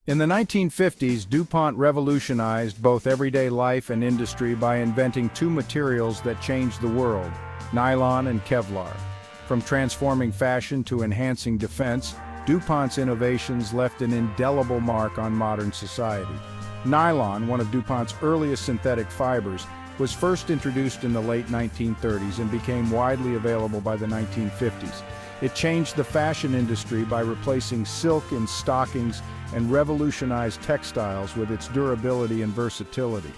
In the 1950s, DuPont revolutionized both everyday life and industry by inventing two materials that changed the world: nylon and Kevlar. From transforming fashion to enhancing defense, DuPont's innovations left an indelible mark on modern society. Nylon, one of DuPont's earliest synthetic fibers, was first introduced in the late 1930s and became widely available by the 1950s. It changed the fashion industry by replacing silk in stockings and revolutionized textiles with its durability and versatility.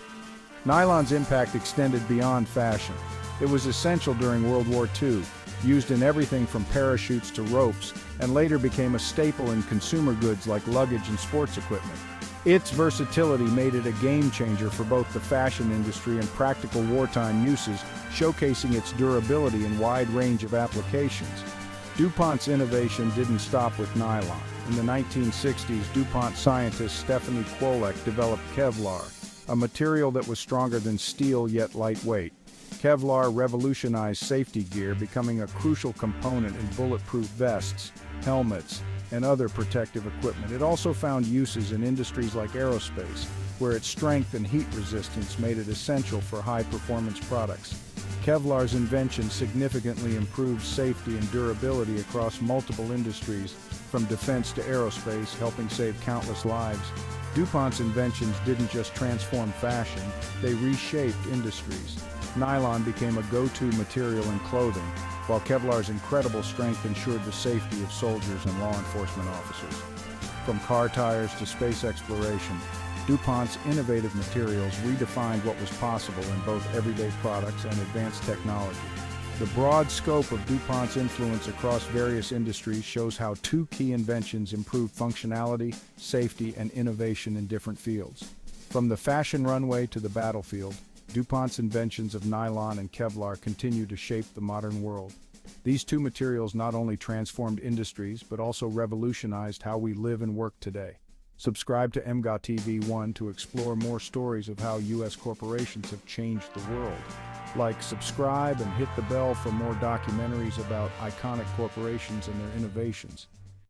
Nylon's impact extended beyond fashion. It was essential during World War II, used in everything from parachutes to ropes, and later became a staple in consumer goods like luggage and sports equipment. Its versatility made it a game-changer for both the fashion industry and practical wartime uses, showcasing its durability and wide range of applications. DuPont's innovation didn't stop with nylon. In the 1960s, DuPont scientist Stephanie Kwolek developed Kevlar, a material that was stronger than steel yet lightweight. Kevlar revolutionized safety gear, becoming a crucial component in bulletproof vests, helmets, and other protective equipment. It also found uses in industries like aerospace, where its strength and heat resistance made it essential for high-performance products. Kevlar's invention significantly improved safety and durability across multiple industries, from defense to aerospace, helping save countless lives. DuPont's inventions didn't just transform fashion, they reshaped industries. Nylon became a go-to material in clothing, while Kevlar's incredible strength ensured the safety of soldiers and law enforcement officers. From car tires to space exploration, DuPont's innovative materials redefined what was possible in both everyday products and advanced technology. The broad scope of DuPont's influence across various industries shows how two key inventions improved functionality, safety, and innovation in different fields. From the fashion runway to the battlefield, DuPont's inventions of nylon and Kevlar continue to shape the modern world. These two materials not only transformed industries, but also revolutionized how we live and work today. Subscribe to emgotv1 to explore more stories of how U.S. corporations have changed the world. Like, subscribe, and hit the bell for more documentaries about iconic corporations and their innovations.